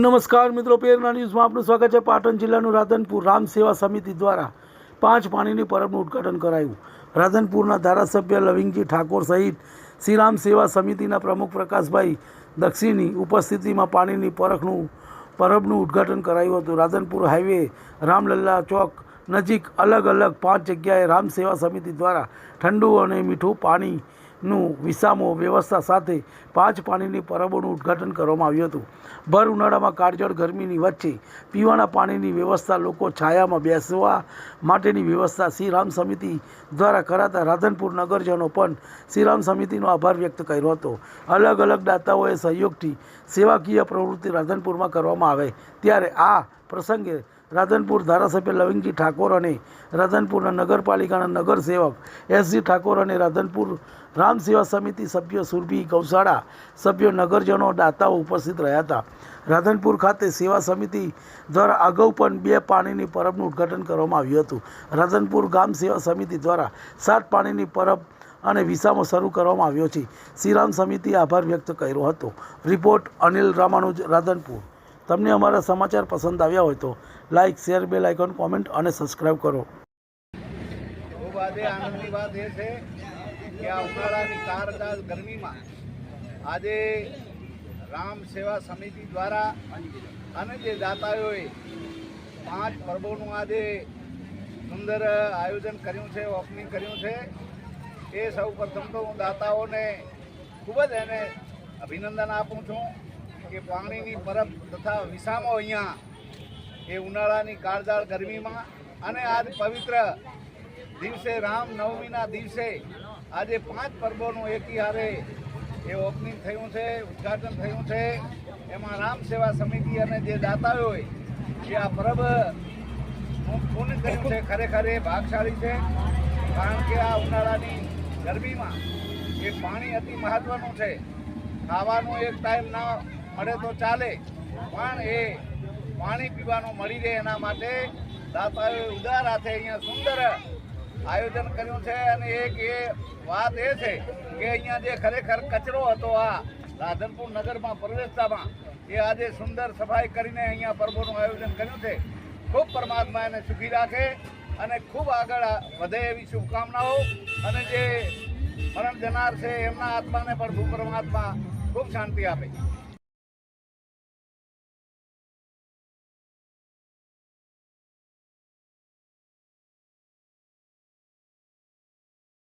નમસ્કાર મિત્રો, પ્રેરણા ન્યૂઝમાં આપનું સ્વાગત છે। પાટણ જિલ્લાનું રાધનપુર રામ સેવા સમિતિ દ્વારા 5 પાણીની પરબનું ઉદ્ઘાટન કરાયું। રાધનપુરના ધારાસભ્ય લવિંગજી ઠાકોર સહિત શ્રી રામ સેવા સમિતિના પ્રમુખ પ્રકાશભાઈ દક્ષિની ઉપસ્થિતિમાં પાણીની પરબનું ઉદ્ઘાટન કરાયું હતું। રાધનપુર હાઈવે રામલલ્લા ચોક નજીક અલગ અલગ 5 જગ્યાએ રામ સેવા સમિતિ દ્વારા ઠંડુ અને મીઠું પાણીનું વિસામો વ્યવસ્થા સાથે 5 પાણીની પરબોનું ઉદ્ઘાટન કરવામાં આવ્યું હતું। ભર ઉનાળામાં કાળઝાળ ગરમીની વચ્ચે પીવાના પાણીની વ્યવસ્થા, લોકો છાયામાં બેસવા માટેની વ્યવસ્થા શ્રી રામ સમિતિ દ્વારા કરાતા રાધનપુર નગરજનો પણ શ્રી રામ સમિતિનો આભાર વ્યક્ત કર્યો હતો। અલગ અલગ દાતાઓએ સહયોગથી સેવાકીય પ્રવૃત્તિ રાધનપુરમાં કરવામાં આવે ત્યારે આ પ્રસંગે રાધનપુર ધારાસભ્ય લવિંગજી ઠાકોર અને રાધનપુરના નગરપાલિકાના નગરસેવક એસજી ઠાકોર અને રાધનપુર રામ સેવા સમિતિ સભ્ય સુરભી ગૌશાળા સભ્યો, નગરજનો, દાતાઓ ઉપસ્થિત રહ્યા હતા। રાધનપુર ખાતે સેવા સમિતિ દ્વારા અગાઉ પણ 2 પાણીની પરબનું ઉદ્ઘાટન કરવામાં આવ્યું હતું। રાધનપુર ગામ સેવા સમિતિ દ્વારા 7 પાણીની પરબ અને વિસામો શરૂ કરવામાં આવ્યો છે। શ્રી રામ સમિતિએ આભાર વ્યક્ત કર્યો હતો। રિપોર્ટ અનિલ રામાનુજ, રાધનપુર। તમને અમારા સમાચાર પસંદ આવ્યા હોય તો like, share, bell icon, comment અને સબસ્ક્રાઇબ કરો। ખૂબ આજે આનંદની વાત એ છે કે આ ઉનાળાની કાળઝાળ ગરમીમાં આજે રામ સેવા સમિતિ દ્વારા અને જે દાતાઓએ 5 પરબોનું આજે સુંદર આયોજન કર્યું છે, ઓપનિંગ કર્યું છે, એ સૌ પ્રથમ તો હું દાતાઓને ખૂબ જ એને અભિનંદન આપું છું કે પાણીની પરબ તથા વિસામો અહીંયા એ ઉનાળાની કાળઝાળ ગરમીમાં અને આજ પવિત્ર દિવસે રામનવમીના દિવસે આજે 5 પરબોનું એકી હારે એ ઓપનિંગ થયું છે, ઉદ્ઘાટન થયું છે। એમાં રામ સેવા સમિતિ અને જે દાતાઓએ જે આ પરબ પૂર્ણ કર્યું છે, ખરેખર એ ભાગશાળી છે। કારણ કે આ ઉનાળાની ગરમીમાં એ પાણી અતિ મહત્વનું છે। ખાવાનું એક ટાઈમ ના મળે તો ચાલે, પણ એ પાણી પીવાનું મળી રહે એના માટે દાતાઓએ ઉદાર હાથે અહીંયા સુંદર આયોજન કર્યું છે। અને એક એ વાત એ છે કે અહીંયા જે ખરેખર કચરો હતો આ રાધનપુર નગરમાં પ્રવેશતામાં એ આજે સુંદર સફાઈ કરીને અહીંયા પરબોનું આયોજન કર્યું છે। ખૂબ પરમાત્મા એને સુખી રાખે અને ખૂબ આગળ વધે એવી શુભકામનાઓ। અને જે મરણ જનાર છે એમના આત્માને પણ પરમાત્મા ખૂબ શાંતિ આપે।